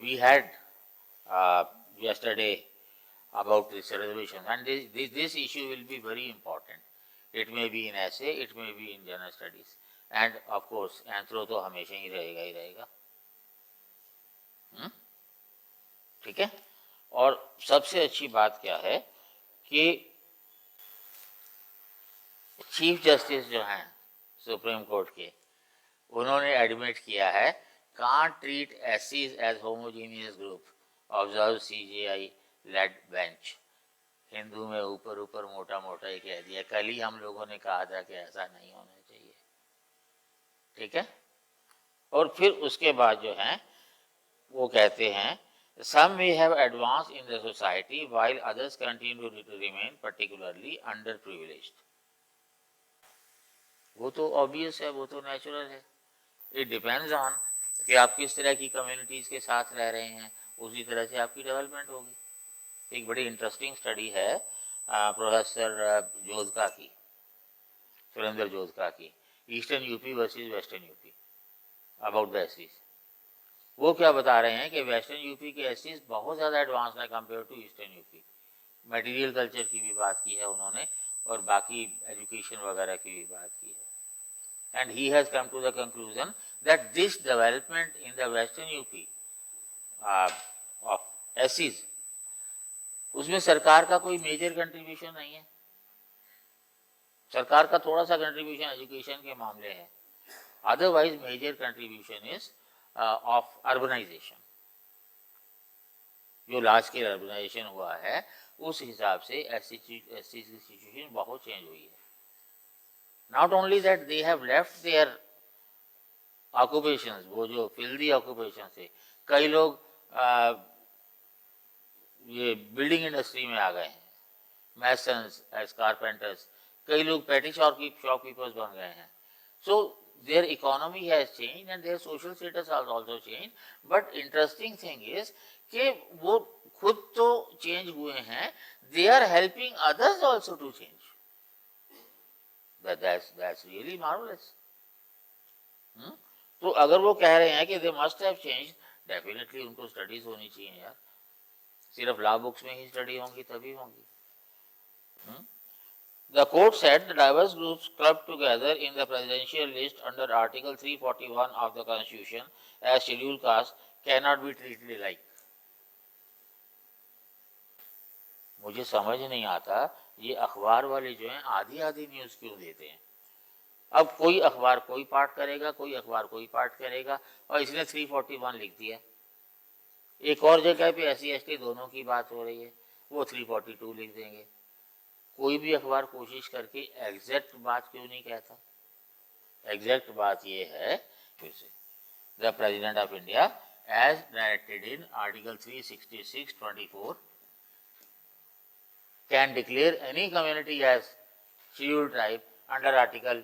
we had yesterday about this reservation, and this issue will be very important. It may be in essay, it may be in general studies, and of course anthro तो हमेशा ही रहेगा. ठीक है. और सबसे अच्छी बात क्या है कि चीफ जस्टिस जो हैं सुप्रीम कोर्ट के, उन्होंने एडमिट किया है can't treat SCs as homogeneous group, observe CJI led bench. Hindu में ऊपर ऊपर मोटा मोटा ही कह दिया. कल ही हम लोगों ने कहा था कि ऐसा नहीं होना चाहिए. ठीक है. और फिर उसके बाद जो है वो कहते हैं some may have advanced in the society while others continue to remain particularly underprivileged. वो तो ऑब्वियस है, वो तो नेचुरल है. इट डिपेंड्स ऑन कि आप किस तरह की कम्युनिटीज़ के साथ रह रहे हैं, उसी तरह से आपकी डेवलपमेंट होगी. एक बड़ी इंटरेस्टिंग स्टडी है प्रोफेसर जोधका की, सुरेंद्र जोधका की, eastern UP versus western UP, about the एससीज. वो क्या बता रहे हैं कि वेस्टर्न यूपी के एससीज बहुत ज़्यादा एडवांस है compare to eastern UP. Material culture की भी बात की है उन्होंने और बाकी एजुकेशन वगैरह की भी बात की है. And he has come to the conclusion that this development in the Western UP of SCs, उसमें सरकार का कोई मेजर कंट्रीब्यूशन नहीं है. सरकार का थोड़ा सा कंट्रीब्यूशन एजुकेशन के मामले है. Otherwise major contribution is of urbanisation. जो लार्ज स्केल अर्बनाइजेशन हुआ है उस हिसाब से एससी की सिचुएशन बहुत चेंज हुई है. Not only that, they have left their occupations, वो जो फिल्दी ऑक्यूपेशन थे. कई लोग ये बिल्डिंग इंडस्ट्री में आ गए हैं, मैसन्स एज कारपेंटर्स. कई लोग पेटी शॉपकीपर्स बन गए हैं. सो their economy has changed and their social status has also changed. But interesting thing is कि वो खुद तो चेंज हुए हैं, they are helping others also to change. That's really marvelous. तो अगर वो कह रहे हैं कि they must have changed, definitely उनको स्टडीज होनी चाहिए यार. सिर्फ लॉ बुक्स में ही स्टडी होंगी तभी होंगी. The court said the diverse groups clubbed together in the presidential list under Article 341 of the Constitution as scheduled caste cannot be treated alike. मुझे समझ नहीं आता ये अखबार वाले जो हैं आधी आधी न्यूज़ क्यों देते हैं. अब कोई अखबार कोई पार्ट करेगा, कोई अखबार कोई पार्ट करेगा, और इसने 341 लिख दिया. एक और जगह पे SC ST दोनों की बात हो रही है, वो 342 लिख देंगे. कोई भी अखबार कोशिश करके एग्जैक्ट बात क्यों नहीं कहता. एग्जैक्ट बात ये है फिर से the president of India as directed in article 366(24) can declare any community as scheduled tribe under Article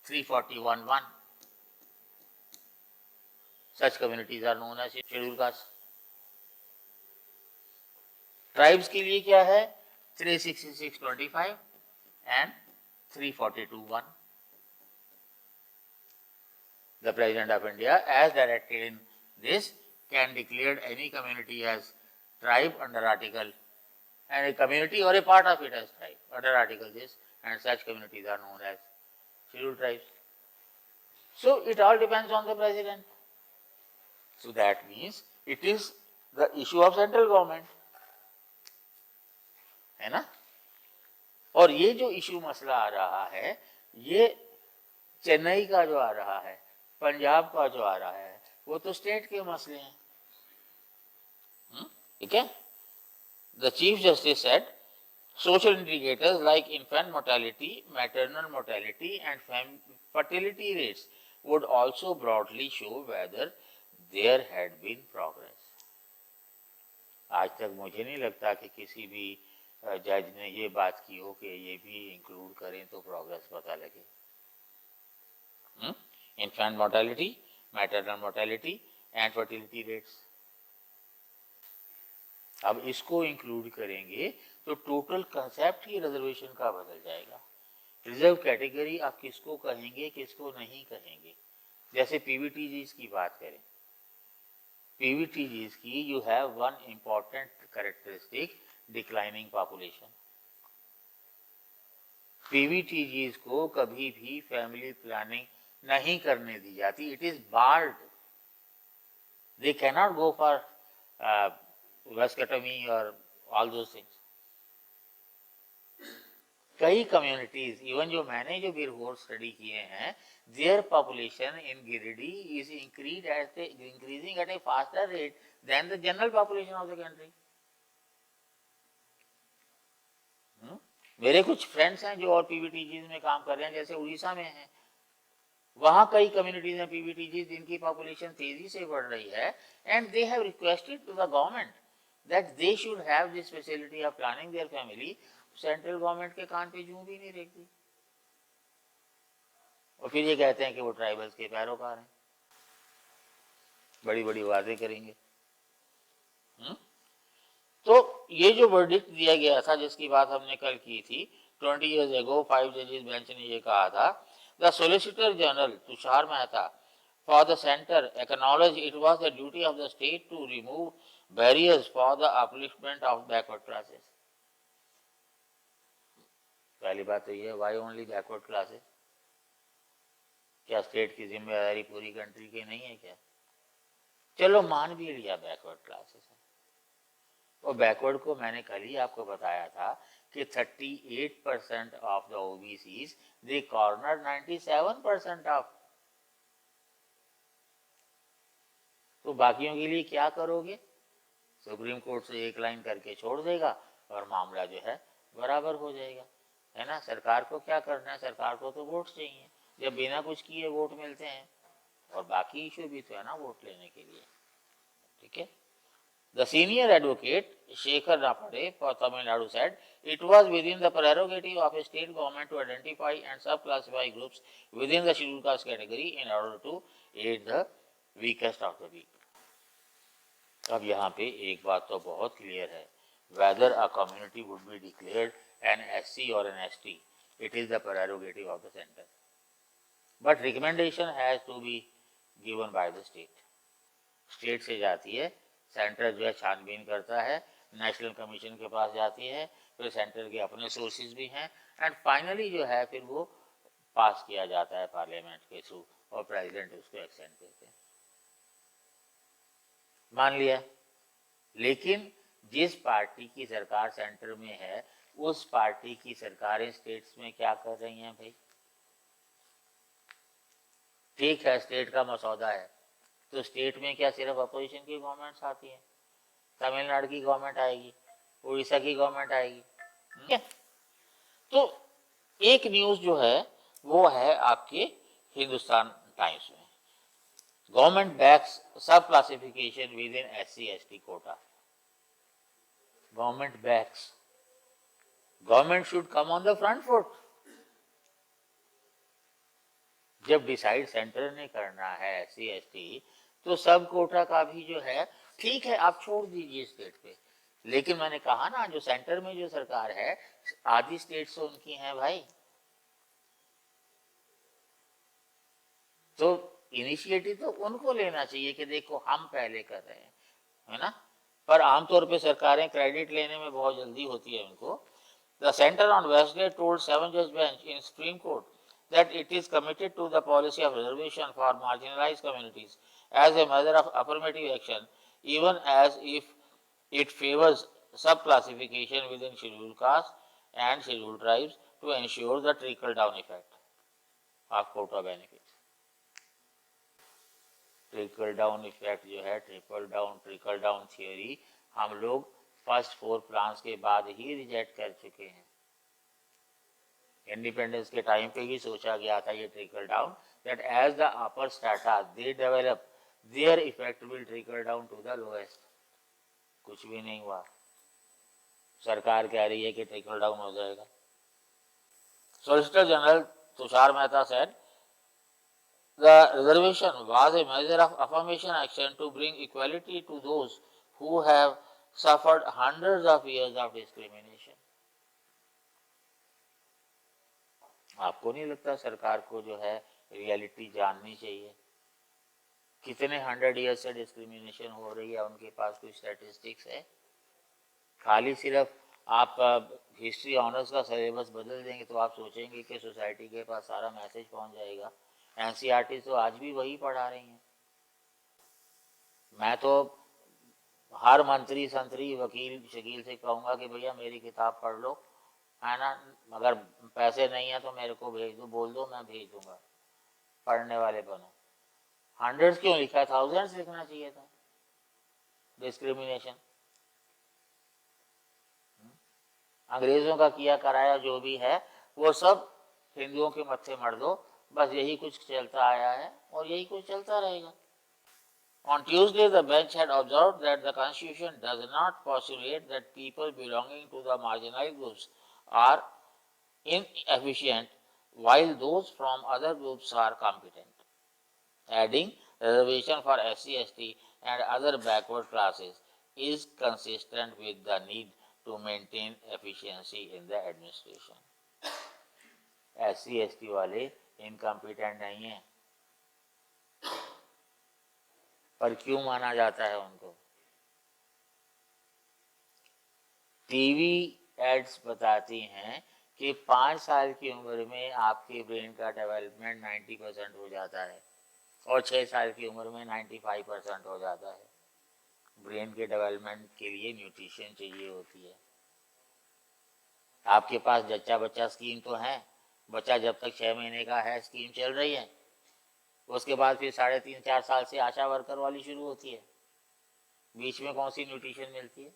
341(1). Such communities are known as scheduled caste. Tribes के लिए क्या है 366(25) and 342(1). The President of India, as directed in this, can declare any community as tribe under Article, and a community or a part of it as tribe under Article this, and such communities are known as scheduled tribes. So it all depends on the President. So that means it is the issue of central government, है ना. और ये जो issue मसला आ रहा है, ये चेन्नई का जो आ रहा है, पंजाब का जो आ रहा है, वो तो स्टेट के मसले हैं. ठीक है. The Chief Justice said social indicators like infant mortality, maternal mortality and fertility rates would also broadly show whether there had been progress. आज तक मुझे नहीं लगता कि किसी भी जज ने ये बात की हो कि ये भी इंक्लूड करें तो प्रोग्रेस पता लगे. Infant mortality, maternal mortality and fertility rates. अब इसको इंक्लूड करेंगे तो टोटल कंसेप्ट ही रिजर्वेशन का बदल जाएगा. रिजर्व कैटेगरी आप किसको कहेंगे, किसको नहीं कहेंगे. जैसे PVTGs की बात करें, PVTGs की you have one important characteristic, declining population. PVTGs को कभी भी फैमिली प्लानिंग नहीं करने दी जाती. It is barred. They cannot go for vasectomy or all those things. कई कम्युनिटीज इवन जो मैंने जो बिरहोर स्टडी किए हैं, their population in Giridih is increasing at a faster rate than the general population of the country. मेरे कुछ friends हैं जो और पीवीटीजीज में काम कर रहे हैं, जैसे उड़ीसा में हैं, वहां कई कम्युनिटीज हैं पीवीटीजीज जिनकी पॉपुलेशन तेजी से बढ़ रही है, and they have requested to the government that they should have this facility of planning their family. Central government के कान पे जूं भी नहीं रेखती, और फिर ये कहते हैं कि वो ट्राइबल्स के पैरोकार हैं, बड़ी बड़ी बातें करेंगे. तो ये जो वर्डिक्ट दिया गया था जिसकी बात हमने कल की थी, 20 years ago 5 जजेस बेंच ने ये कहा था, the solicitor general Tushar Mehta for the centre acknowledge it was the duty of the state to remove barriers for the upliftment of backward classes. पहली बात तो ये, वाई ओनली बैकवर्ड क्लासेस? क्या स्टेट की जिम्मेदारी पूरी कंट्री की नहीं है क्या? चलो मान भी लिया बैकवर्ड क्लासेस है, और बैकवर्ड को मैंने कल ही आपको बताया था कि 38% of the OBCs they corner 97% of. तो बाकियों के लिए क्या करोगे? सुप्रीम कोर्ट से एक लाइन करके छोड़ देगा और मामला जो है बराबर हो जाएगा, है ना. सरकार को क्या करना है? सरकार को तो वोट चाहिए, जब बिना कुछ किए वोट मिलते हैं, और बाकी इशू भी तो है ना वोट लेने के लिए. ठीक है. The senior advocate Shekhar Rapade for Tamil Nadu said it was within the prerogative of a state government to identify and subclassify groups within the scheduled caste category in order to aid the weakest of the weak. अब यहाँ पे एक बात तो बहुत clear है, whether a community would be declared an SC or an ST, it is the prerogative of the center. But recommendation has to be given by the state. State से जाती है, सेंटर जो है छानबीन करता है, नेशनल कमीशन के पास जाती है, फिर सेंटर के अपने सोर्सेज भी हैं, एंड फाइनली जो है फिर वो पास किया जाता है पार्लियामेंट के थ्रू, और प्रेसिडेंट उसको एक्सेंट देते हैं. मान लिया. लेकिन जिस पार्टी की सरकार सेंटर में है, उस पार्टी की सरकारें स्टेट्स में क्या कर रही हैं भाई? ठीक है, स्टेट का मसौदा है, तो स्टेट में क्या सिर्फ अपोजिशन की गवर्नमेंट्स आती है? तमिलनाडु की गवर्नमेंट आएगी, उड़ीसा की गवर्नमेंट आएगी. तो एक न्यूज जो है वो है आपके हिंदुस्तान टाइम्स में, government backs sub classification within SC/ST quota. Government backs, government should come on the front foot. जब डिसाइड सेंटर ने करना है SC/ST, तो सब कोटा का भी जो है ठीक है, आप छोड़ दीजिए स्टेट पे. लेकिन मैंने कहा ना, जो सेंटर में जो सरकार है, आधी स्टेट्स तो उनकी हैं भाई, तो इनिशिएटिव तो उनको लेना चाहिए कि देखो हम पहले कर रहे हैं, है ना. पर आमतौर पे सरकारें क्रेडिट लेने में बहुत जल्दी होती है उनको. The centre on Westgate told 7 जज bench in supreme court that it is committed to the policy of reservation for marginalized communities as a measure of affirmative action, even as if it favors subclassification within scheduled castes and scheduled tribes to ensure the trickle down effect of quota benefits. Trickle down effect जो है, trickle down theory हम लोग first 4 plans के बाद ही reject कर चुके हैं. Independence के टाइम पे ही सोचा गया था ये trickle down, that as the upper strata they develop, their effect will trickle down to the lowest. कुछ भी नहीं हुआ. सरकार कह रही है कि ट्रिकल डाउन हो जाएगा. Solicitor general Tushar Mehta said the reservation was a measure of affirmation action to bring equality to those who have suffered hundreds of years of discrimination. आपको नहीं लगता सरकार को जो है रियलिटी जाननी चाहिए? कितने 100 ईयर्स से डिस्क्रिमिनेशन हो रही है, उनके पास कोई स्टैटिस्टिक्स है? खाली सिर्फ आप हिस्ट्री ऑनर्स का सिलेबस बदल देंगे तो आप सोचेंगे कि सोसाइटी के पास सारा मैसेज पहुंच जाएगा। एनसीईआरटी तो आज भी वही पढ़ा रही हैं। मैं तो हर मंत्री संतरी वकील शकील से कहूँगा कि भैया मेरी किताब पढ़ लो, है ना, अगर पैसे नहीं है तो मेरे को भेज दो, बोल दो, मैं भेज दूंगा, पढ़ने वाले बनो। 100 क्यों लिखा, 1000 लिखना चाहिए था। डिस्क्रिमिनेशन अंग्रेजों का किया कराया जो भी है वो सब हिंदुओं के मत्थे मर दो, बस यही कुछ चलता आया है और यही कुछ चलता रहेगा। On Tuesday, the bench had observed that the Constitution does not postulate that people belonging to the marginalized groups are inefficient, while those from other groups are competent, adding reservation for SC, ST and other backward classes is consistent with the need to maintain efficiency in the administration. SC, ST वाले incompetent नहीं है, पर क्यों माना जाता है उनको? TV ads बताती हैं कि 5 साल की उम्र में आपके ब्रेन का डेवलपमेंट 90% हो जाता है और 6 साल की उम्र में 95% हो जाता है। ब्रेन के डेवलपमेंट के लिए न्यूट्रिशन चाहिए होती है। आपके पास जच्चा बच्चा स्कीम तो है, बच्चा जब तक 6 महीने का है स्कीम चल रही है, उसके बाद फिर 3.5-4 साल से आशा वर्कर वाली शुरू होती है। बीच में कौन सी न्यूट्रिशन मिलती है?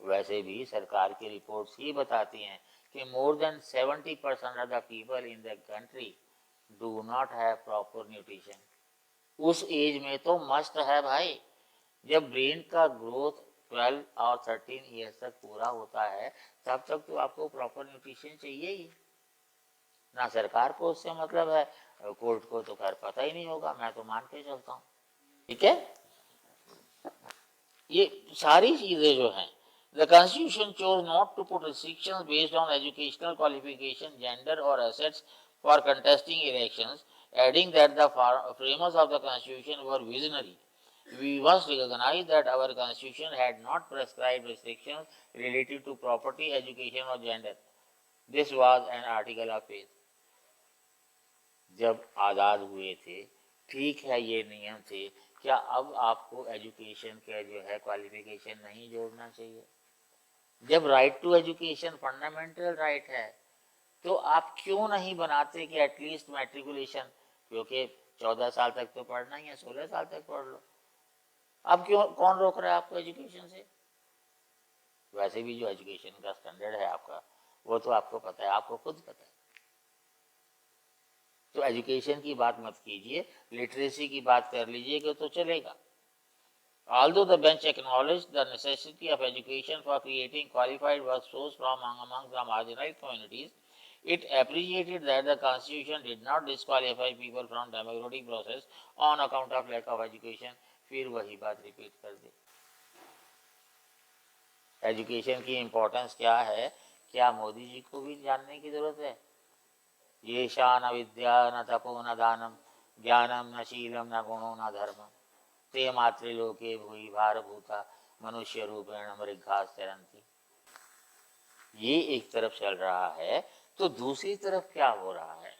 वैसे भी सरकार की रिपोर्ट्स ही बताती हैं कि more than 70% of the people in the country do not have proper nutrition. उस एज में तो मस्ट है भाई, जब ब्रेन का ग्रोथ 12 और 13 ईयर्स तक पूरा होता है तब तक तो आपको प्रॉपर न्यूट्रिशन चाहिए ही ना। सरकार को उससे मतलब है, कोर्ट को तो खैर पता ही नहीं होगा, मैं तो मान के चलता हूँ। ठीक है, ये सारी चीजें जो हैं, the constitution chose not to put restrictions based on educational qualification, gender or assets for contesting elections, adding that the framers of the constitution were visionary. We must recognize that our constitution had not prescribed restrictions related to property, education or gender. This was an article of faith. जब आज़ाद हुए थे, ठीक है, ये नियम थे, क्या अब आपको एजुकेशन के जो है क्वालिफिकेशन नहीं जोड़ना चाहिए? जब right to education fundamental right है तो आप क्यों नहीं बनाते कि एटलीस्ट मैट्रिकुलेशन, क्योंकि 14 साल तक तो पढ़ना ही है, 16 साल तक पढ़ लो। अब क्यों, कौन रोक रहा है आपको एजुकेशन से? वैसे भी जो एजुकेशन का स्टैंडर्ड है आपका, वो तो आपको पता है, आपको खुद पता है। तो एजुकेशन की बात मत कीजिए, लिटरेसी की बात कर लीजिएगा तो चलेगा। Although the bench acknowledged the necessity of education for creating qualified workforce from among the marginalized communities, it appreciated that the Constitution did not disqualify people from democratic process on account of lack of education. फिर वही बात repeat कर दी। Education की importance क्या है, क्या मोदी जी को भी जानने की जरूरत है? ये शान विद्या न तपो न दानम, ज्ञानम न शीलम न गुणो न धर्मम, ते मातृलोके भूई भारभूता मनुष्य रूपेण मृगास्तिरंती। ये एक तरफ चल रहा है, तो दूसरी तरफ क्या हो रहा है?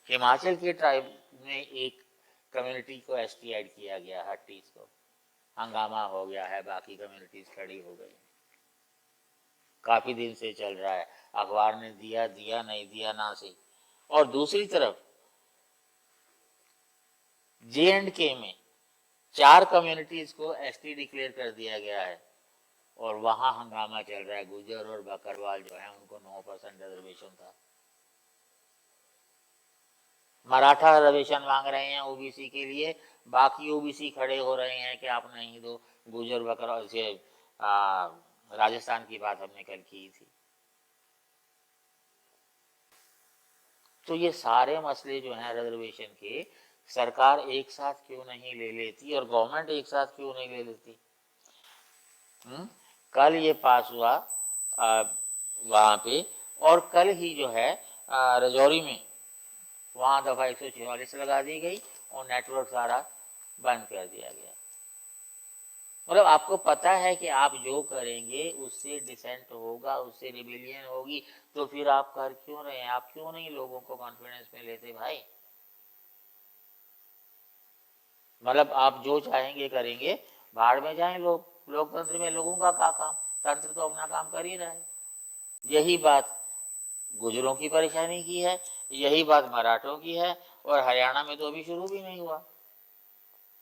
हिमाचल के ट्राइब में एक कम्युनिटी को एसटी ऐड किया गया, हट्टीज को, हंगामा हो गया है, बाकी कम्युनिटीज खड़ी हो गई। काफी दिन से चल रहा है, अखबार ने दिया दिया, नहीं दिया ना सही। और दूसरी तरफ J&K में 4 कम्युनिटीज को एसटी डिक्लेयर कर दिया गया है और वहां हंगामा चल रहा है। गुजर और बकरवाल जो है उनको 9% रिजर्वेशन था। मराठा रिजर्वेशन मांग रहे हैं ओबीसी के लिए, बाकी ओबीसी खड़े हो रहे हैं कि आप नहीं दो। गुजर बकरवाल से राजस्थान की बात हमने कल की थी। तो ये सारे मसले जो हैं रिजर्वेशन के, सरकार एक साथ क्यों नहीं ले लेती और गवर्नमेंट एक साथ क्यों नहीं ले लेती? कल ये पास हुआ वहाँ पे, और कल ही जो है राजौरी में वहाँ दफा 144 लगा दी गई और नेटवर्क सारा बंद कर दिया गया। मतलब आपको पता है कि आप जो करेंगे उससे डिसेंट होगा, उससे रिबिलियन होगी, तो फिर आप कर क्यों रहे हैं? आप क्यों नहीं लोगों को कॉन्फिडेंस में लेते भाई? मतलब आप जो चाहेंगे करेंगे, बाहर में जाएं लोग, लोकतंत्र में लोगों का क्या काम, तंत्र तो अपना काम कर ही रहा है। यही बात गुजरों की परेशानी की है, यही बात मराठों की है, और हरियाणा में तो अभी शुरू भी नहीं हुआ।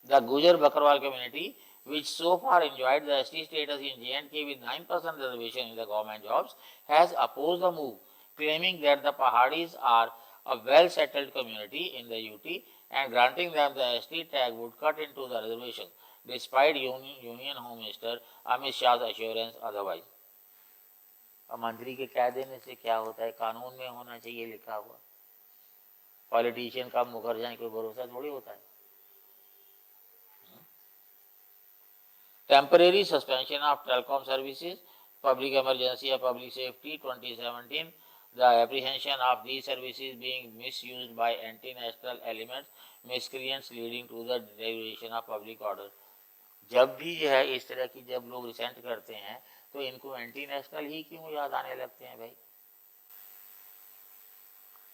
द गुजर Bakarwal community which so far enjoyed the ST status in J&K with 9% reservation in the government jobs, has opposed the move, claiming that the Pahadis are a well-settled community in the UT and granting them the ST tag would cut into the reservation, despite Union Home Minister Amit Shah's assurance otherwise. अब मंत्री के कह देने से क्या होता है? कानून में होना चाहिए लिखा हुआ। पॉलिटिशियन कब मुकर जाए कोई भरोसा थोड़ी होता है। Temporary suspension of telecom services, public emergency or public safety 2017, the apprehension of these services being misused by anti-national elements, miscreants leading to the deterioration of public order. जब भी जो है इस तरह की जब लोग रिसेंट करते हैं तो इनको एंटी नेशनल ही क्यों याद आने लगते हैं भाई?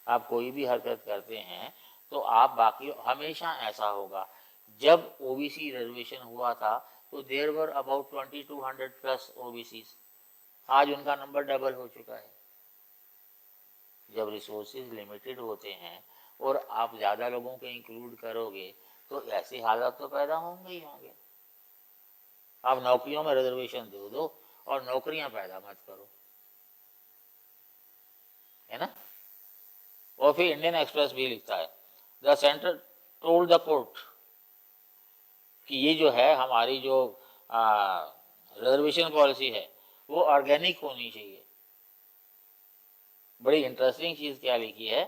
आप कोई भी हरकत करते हैं तो आप बाकी हमेशा ऐसा होगा। जब ओबीसी रिजर्वेशन हुआ था तो there were about 2200 plus OBC, आज उनका नंबर डबल हो चुका है। जब रिसोर्सेज लिमिटेड होते हैं और आप ज़्यादा लोगों को इंक्लूड करोगे तो ऐसे हालात तो पैदा होंगे ही होंगे। आप नौकरियों में रिजर्वेशन दे दो और नौकरियां पैदा मत करो, है ना। और फिर इंडियन एक्सप्रेस भी लिखता है, the centre told the court कि ये जो है हमारी जो रिजर्वेशन पॉलिसी है वो ऑर्गेनिक होनी चाहिए। बड़ी इंटरेस्टिंग चीज क्या लिखी है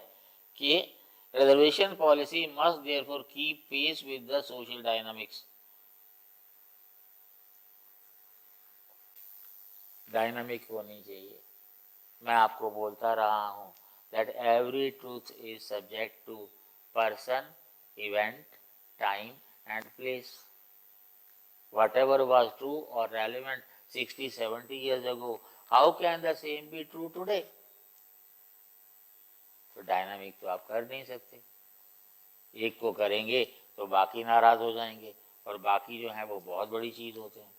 कि reservation policy must therefore keep pace with the social dynamics. Dynamic होनी चाहिए। मैं आपको बोलता रहा हूं that every truth is subject to person, event, time and place. Whatever was true or relevant 60, 70 years ago, how can the same be true today? तो dynamic तो आप कर नहीं सकते। एक को करेंगे तो बाकी नाराज हो जाएंगे, और बाकी जो है वो बहुत बड़ी चीज होते हैं।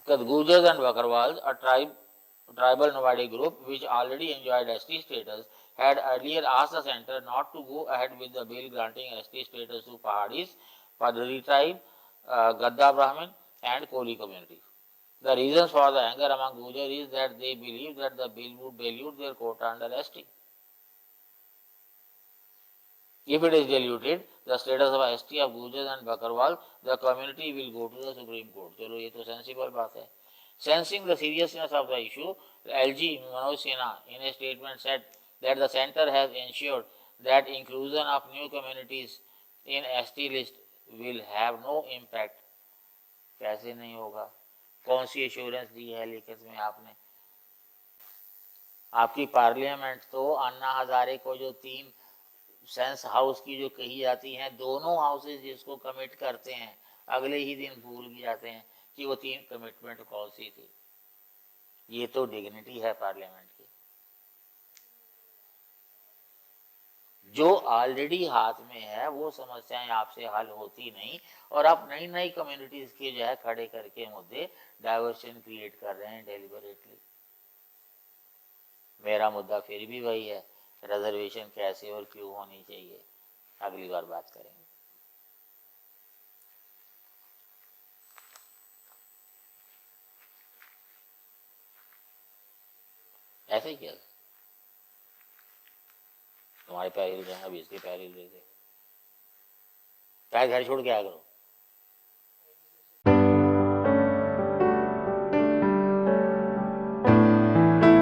Gujars and Bakarwals, a tribal nomadic group which already enjoyed ST status, had earlier asked the centre not to go ahead with the bill granting ST status to Pahadis, Padri tribe, Gadda Brahmin and Koli communities. The reasons for the anger among Gujars is that they believe that the bill would dilute their quota under ST. If it is diluted, the status of ST of Gujars and Bakarwal, the community will go to the Supreme Court. चलो ये तो sensible बात है। Sensing the seriousness of the issue, LG Manoj Sinha in a statement said that the centre has ensured that inclusion of new communities in ST list will have no impact. कैसे नहीं होगा? कौन सी assurance दी है लिखित में आपने? आपकी parliament तो अन्ना हजारे को जो 3 सेंस हाउस की जो कही जाती हैं, दोनों हाउसेज जिसको कमिट करते हैं अगले ही दिन भूल भी जाते हैं कि वो 3 कमिटमेंट कौन सी थी। ये तो डिग्निटी है पार्लियामेंट की। जो ऑलरेडी हाथ में है वो समस्याएं आपसे हल होती नहीं, और आप नई नई कम्युनिटीज के जो है खड़े करके मुद्दे डाइवर्शन क्रिएट कर रहे हैं डेलिबरेटली। मेरा मुद्दा फिर भी वही है, रिजर्वेशन कैसे और क्यों होनी चाहिए, अगली बार बात करेंगे। ऐसे ही किया तुम्हारे पैर हिल रहे हैं, अभी इसके पैर हिल रहे थे, पैर घर छोड़ के आया करो।